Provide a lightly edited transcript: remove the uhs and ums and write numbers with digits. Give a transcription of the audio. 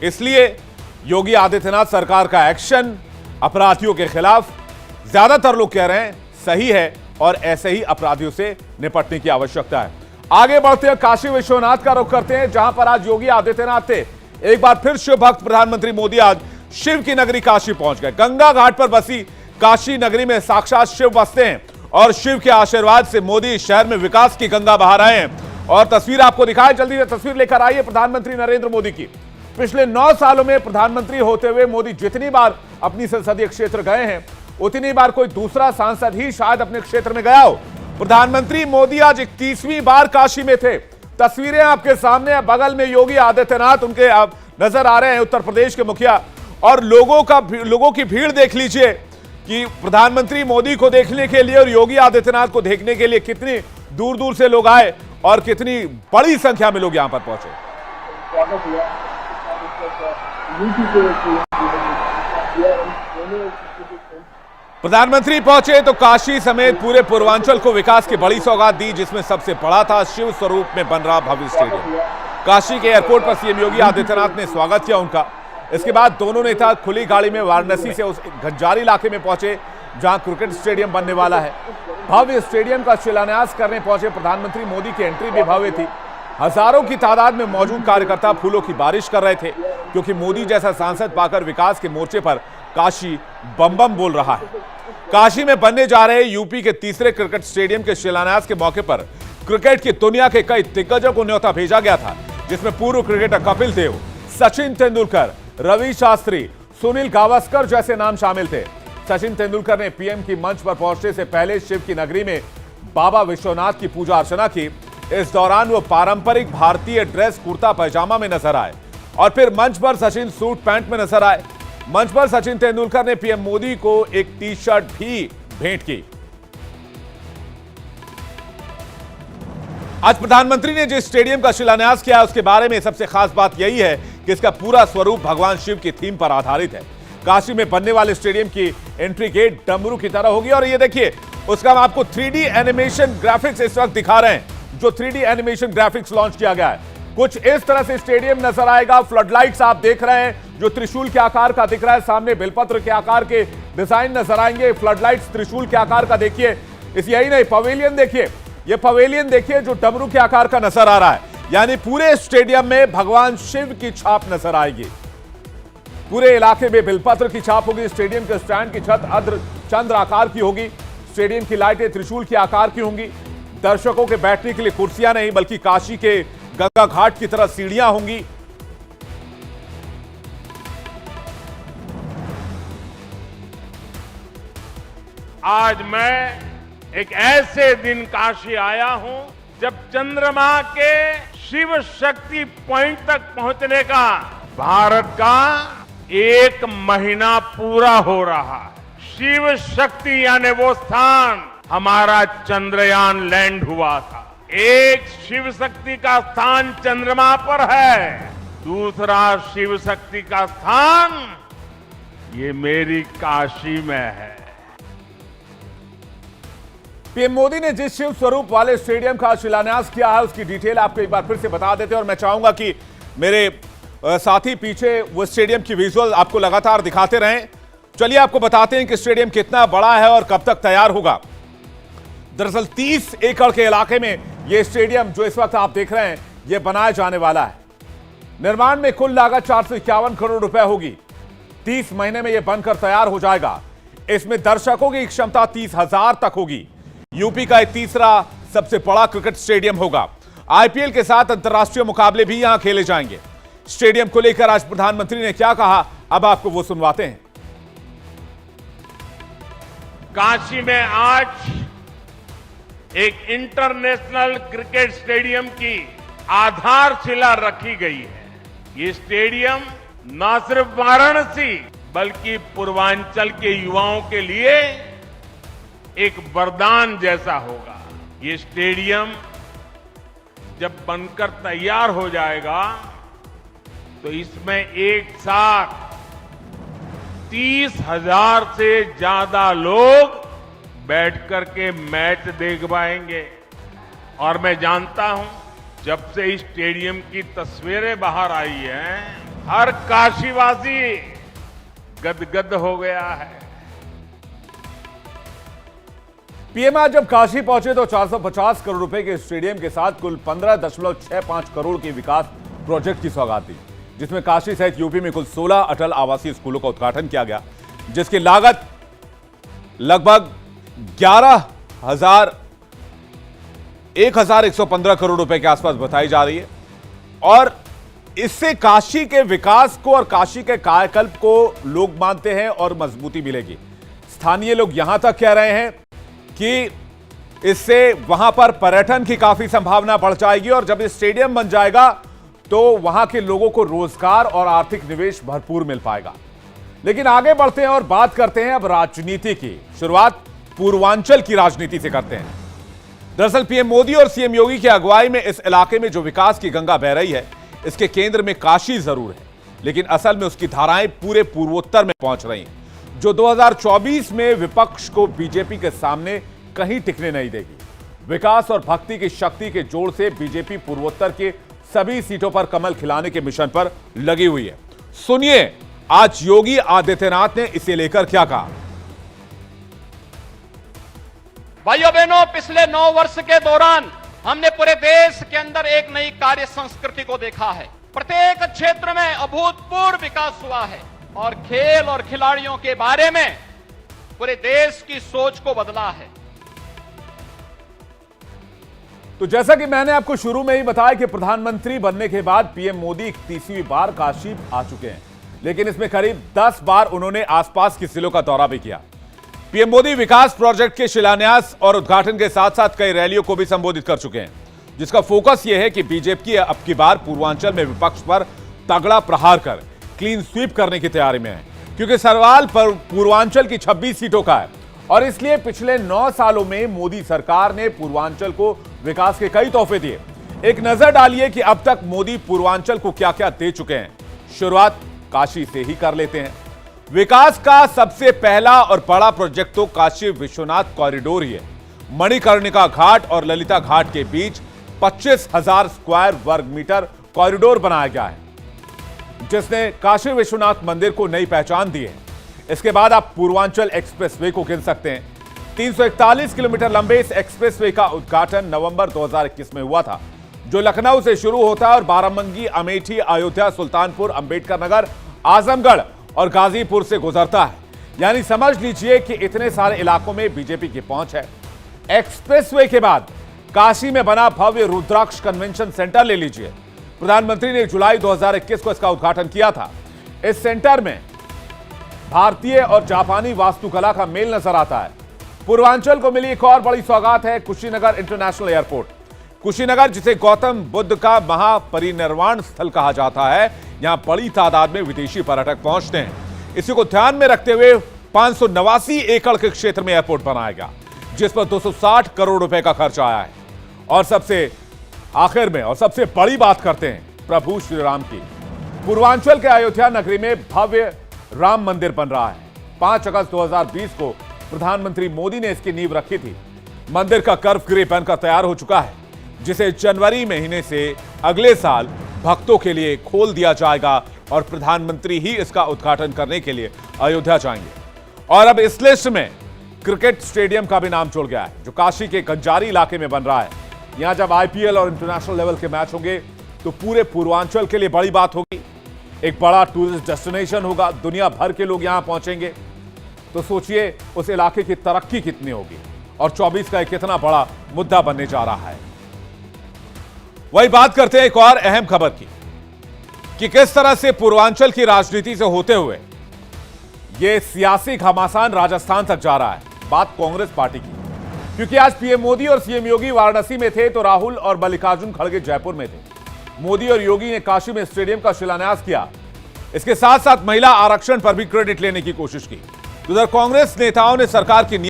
इसलिए योगी आदित्यनाथ सरकार का एक्शन अपराधियों के खिलाफ ज्यादातर लोग कह रहे हैं सही है और ऐसे ही अपराधियों से निपटने की आवश्यकता है। आगे बढ़ते हैं, काशी विश्वनाथ का रुख करते हैं, जहां पर आज योगी आदित्यनाथ थे। एक बार फिर शिव भक्त प्रधानमंत्री मोदी आज शिव की नगरी काशी पहुंच गए। गंगा घाट पर बसी काशी नगरी में साक्षात शिव बसते हैं और शिव के आशीर्वाद से मोदी शहर में विकास की गंगा बहा रहे हैं। और तस्वीर आपको दिखाएं, जल्दी से तस्वीर लेकर आइए प्रधानमंत्री नरेंद्र मोदी की। पिछले 9 सालों में प्रधानमंत्री होते हुए मोदी जितनी बार अपनी संसदीय क्षेत्र गए हैं उतनी बार कोई दूसरा सांसद ही शायद अपने क्षेत्र में गया हो। प्रधानमंत्री मोदी आज 31वीं बार काशी में थे। तस्वीरें आपके सामने, बगल में योगी आदित्यनाथ उनके नजर आ रहे हैं, उत्तर प्रदेश के मुखिया। और लोगों की भीड़ देख लीजिए कि प्रधानमंत्री मोदी को देखने के लिए और योगी आदित्यनाथ को देखने के लिए कितनी दूर दूर से लोग आए और कितनी बड़ी संख्या में लोग यहां पर पहुंचे। प्रधानमंत्री पहुंचे तो काशी समेत पूरे पूर्वांचल को विकास की बड़ी सौगात दी, जिसमें सबसे बड़ा था शिव स्वरूप में बन रहा भव्य स्टेडियम। काशी के एयरपोर्ट पर सीएम योगी आदित्यनाथ ने स्वागत किया उनका। इसके बाद दोनों नेता खुली गाड़ी में वाराणसी से उस घंजारी इलाके में पहुंचे जहां क्रिकेट स्टेडियम बनने वाला है। भव्य स्टेडियम का शिलान्यास करने पहुंचे प्रधानमंत्री मोदी की एंट्री भी भव्य थी। हजारों की तादाद में मौजूद कार्यकर्ता फूलों की बारिश कर रहे थे, क्योंकि मोदी जैसा सांसद पाकर विकास के मोर्चे पर काशी बम बम बोल रहा है। काशी में बनने जा रहे यूपी के तीसरे क्रिकेट स्टेडियम के शिलान्यास के मौके पर क्रिकेट की दुनिया के कई दिग्गजों को न्योता भेजा गया था, जिसमें पूर्व क्रिकेटर कपिल देव, सचिन तेंदुलकर, रवि शास्त्री, सुनील गावस्कर जैसे नाम शामिल थे। सचिन तेंदुलकर ने पीएम की मंच पर पहुंचने से पहले शिव की नगरी में बाबा विश्वनाथ की पूजा अर्चना की। इस दौरान वो पारंपरिक भारतीय ड्रेस कुर्ता पैजामा में नजर आए और फिर मंच पर सचिन सूट पैंट में नजर आए। मंच पर सचिन तेंदुलकर ने पीएम मोदी को एक टी शर्ट भी भेंट की। आज प्रधानमंत्री ने जिस स्टेडियम का शिलान्यास किया उसके बारे में सबसे खास बात यही है कि इसका पूरा स्वरूप भगवान शिव की थीम पर आधारित है। काशी में बनने वाले स्टेडियम की एंट्री गेट डमरू की तरह होगी और ये देखिए उसका हम आपको 3D एनिमेशन ग्राफिक्स इस वक्त दिखा रहे हैं, जो 3D एनिमेशन ग्राफिक्स लॉन्च किया गया है। कुछ इस तरह से स्टेडियम नजर आएगा। फ्लडलाइट्स आप देख रहे हैं जो त्रिशूल के आकार का दिख रहा है, सामने बेलपत्र के आकार के डिजाइन नजर आएंगे। फ्लडलाइट्स त्रिशूल के आकार का देखिए, इस यही नहीं पवेलियन देखिए, ये पवेलियन देखिए जो डमरू के आकार का नजर आ रहा है। यानी पूरे स्टेडियम में भगवान शिव की छाप नजर आएगी। पूरे इलाके में बेलपत्र की छाप होगी। स्टेडियम के स्टैंड की छत अर्ध चंद्र आकार की होगी। स्टेडियम की लाइटें त्रिशूल के आकार की होंगी। दर्शकों के बैठने के लिए कुर्सियां नहीं बल्कि काशी के गंगा घाट की तरह सीढ़ियां होंगी। आज मैं एक ऐसे दिन काशी आया हूं जब चंद्रमा के शिव शक्ति पॉइंट तक पहुंचने का भारत का 1 महीना पूरा हो रहा है। शिव शक्ति यानी वो स्थान हमारा चंद्रयान लैंड हुआ था। एक शिव शक्ति का स्थान चंद्रमा पर है, दूसरा शिव शक्ति का स्थान ये मेरी काशी में है। पीएम मोदी ने जिस शिव स्वरूप वाले स्टेडियम का शिलान्यास किया है उसकी डिटेल आपको एक बार फिर से बता देते हैं और मैं चाहूंगा कि मेरे साथी पीछे वो स्टेडियम की विजुअल आपको लगातार दिखाते रहें। चलिए आपको बताते हैं कि स्टेडियम कितना बड़ा है और कब तक तैयार होगा। दरअसल 30 एकड़ के इलाके में यह स्टेडियम जो इस वक्त आप देख रहे हैं यह बनाया जाने वाला है। निर्माण में कुल लागत 451 करोड़ रुपए होगी। 30 महीने में यह बनकर तैयार हो जाएगा। इसमें दर्शकों की क्षमता 30,000 तक होगी। यूपी का एक तीसरा सबसे बड़ा क्रिकेट स्टेडियम होगा। आईपीएल के साथ अंतर्राष्ट्रीय मुकाबले भी यहां खेले जाएंगे। स्टेडियम को लेकर आज प्रधानमंत्री ने क्या कहा, अब आपको वो सुनवाते हैं। काशी में आज एक इंटरनेशनल क्रिकेट स्टेडियम की आधारशिला रखी गई है। ये स्टेडियम न सिर्फ वाराणसी बल्कि पूर्वांचल के युवाओं के लिए एक वरदान जैसा होगा। ये स्टेडियम जब बनकर तैयार हो जाएगा तो इसमें एक साथ 30,000 से ज्यादा लोग बैठ करके मैच देख पाएंगे। और मैं जानता हूं जब से इस स्टेडियम की तस्वीरें बाहर आई हैं हर काशीवासी गदगद हो गया है। पीएम आज जब काशी पहुंचे तो 450 करोड़ रुपए के स्टेडियम के साथ कुल 15.65 करोड़ के विकास प्रोजेक्ट की सौगात दी, जिसमें काशी सहित यूपी में कुल 16 अटल आवासीय स्कूलों का उद्घाटन किया गया, जिसकी लागत लगभग 11,115 करोड़ रुपए के आसपास बताई जा रही है। और इससे काशी के विकास को और काशी के कायाकल्प को लोग मानते हैं और मजबूती मिलेगी। स्थानीय लोग यहां तक कह रहे हैं कि इससे वहां पर पर्यटन की काफी संभावना बढ़ जाएगी और जब ये स्टेडियम बन जाएगा तो वहां के लोगों को रोजगार और आर्थिक निवेश भरपूर मिल पाएगा। लेकिन आगे बढ़ते हैं और बात करते हैं अब राजनीति की। शुरुआत पूर्वांचल की राजनीति से करते हैं। दरअसल पीएम मोदी और सीएम योगी की अगुवाई में इस इलाके में जो विकास की गंगा बह रही है, इसके केंद्र में काशी जरूर है, लेकिन असल में उसकी धाराएं पूरे पूर्वोत्तर में पहुंच रही हैं, जो 2024 में विपक्ष को बीजेपी के सामने कहीं टिकने नहीं देगी। विकास और भक्ति की शक्ति के जोड़ से बीजेपी पूर्वोत्तर के सभी सीटों पर कमल खिलाने के मिशन पर लगी हुई है। सुनिए आज योगी आदित्यनाथ ने इसे लेकर क्या कहा। भाइयों बहनों, पिछले 9 वर्ष के दौरान हमने पूरे देश के अंदर एक नई कार्य संस्कृति को देखा है। प्रत्येक क्षेत्र में अभूतपूर्व विकास हुआ है और खेल और खिलाड़ियों के बारे में पूरे देश की सोच को बदला है। तो जैसा कि मैंने आपको शुरू में ही बताया कि प्रधानमंत्री बनने के बाद पीएम मोदी 31वीं बार काशी आ चुके हैं, लेकिन इसमें करीब 10 बार उन्होंने आसपास के जिलों का दौरा भी किया। पीएम मोदी विकास प्रोजेक्ट के शिलान्यास और उद्घाटन के साथ साथ कई रैलियों को भी संबोधित कर चुके हैं, जिसका फोकस यह है कि बीजेपी अब की बार पूर्वांचल में विपक्ष पर तगड़ा प्रहार कर क्लीन स्वीप करने की तैयारी में है, क्योंकि सवाल पर पूर्वांचल की 26 सीटों का है और इसलिए पिछले 9 सालों में मोदी सरकार ने पूर्वांचल को विकास के कई तोहफे दिए। एक नजर डालिए कि अब तक मोदी पूर्वांचल को क्या क्या दे चुके हैं। शुरुआत काशी से ही कर लेते हैं। विकास का सबसे पहला और बड़ा प्रोजेक्ट तो काशी विश्वनाथ कॉरिडोर ही है। मणिकर्णिका घाट और ललिता घाट के बीच 25,000 स्क्वायर वर्ग मीटर कॉरिडोर बनाया गया है, जिसने काशी विश्वनाथ मंदिर को नई पहचान दी है। इसके बाद आप पूर्वांचल एक्सप्रेसवे को गिन सकते हैं। 341 किलोमीटर लंबे इस एक्सप्रेसवे का उद्घाटन नवंबर 2021 में हुआ था, जो लखनऊ से शुरू होता है और बाराबंकी, अमेठी, अयोध्या, सुल्तानपुर, अंबेडकर नगर, आजमगढ़ और गाजीपुर से गुजरता है। यानी समझ लीजिए कि इतने सारे इलाकों में बीजेपी की पहुंच है। एक्सप्रेसवे के बाद काशी में बना भव्य रुद्राक्ष कन्वेंशन सेंटर ले लीजिए। प्रधानमंत्री ने जुलाई 2021 को इसका उद्घाटन किया था। इस सेंटर में भारतीय और जापानी वास्तुकला का मेल नजर आता है। पूर्वांचल को मिली एक और बड़ी सौगात है कुशीनगर इंटरनेशनल एयरपोर्ट। कुशीनगर, जिसे गौतम बुद्ध का महापरिनिर्वाण स्थल कहा जाता है, यहां बड़ी तादाद में विदेशी पर्यटक पहुंचते हैं। इसी को ध्यान में रखते हुए 589 एकड़ के क्षेत्र में एयरपोर्ट बनाया गया, जिस पर 260 करोड़ रुपए का खर्च आया है। और सबसे आखिर में और सबसे बड़ी बात करते हैं प्रभु श्री राम की। पूर्वांचल के अयोध्या नगरी में भव्य राम मंदिर बन रहा है। 5 अगस्त 2020 को प्रधानमंत्री मोदी ने इसकी नींव रखी थी। मंदिर का कर्व ग्रे बनकर तैयार हो चुका है, जिसे जनवरी महीने से अगले साल भक्तों के लिए खोल दिया जाएगा और प्रधानमंत्री ही इसका उद्घाटन करने के लिए अयोध्या जाएंगे। और अब इस लिस्ट में क्रिकेट स्टेडियम का भी नाम जुड़ गया है, जो काशी के गंजारी इलाके में बन रहा है। यहां जब आईपीएल और इंटरनेशनल लेवल के मैच होंगे तो पूरे पूर्वांचल के लिए बड़ी बात होगी। एक बड़ा टूरिस्ट डेस्टिनेशन होगा, दुनिया भर के लोग यहां पहुंचेंगे। तो सोचिए उस इलाके की तरक्की कितनी होगी और 24 का कितना बड़ा मुद्दा बनने जा रहा है। वही बात करते हैं एक और अहम खबर की कि किस तरह से पूर्वांचल की राजनीति से होते हुए यह सियासी घमासान राजस्थान तक जा रहा है। बात कांग्रेस पार्टी की, क्योंकि आज पीएम मोदी और सीएम योगी वाराणसी में थे तो राहुल और मल्लिकार्जुन खड़गे जयपुर में थे। मोदी और योगी ने काशी में स्टेडियम का शिलान्यास किया। इसके साथ साथ महिला आरक्षण पर भी क्रेडिट लेने की कोशिश की। उधर कांग्रेस नेताओं ने सरकार की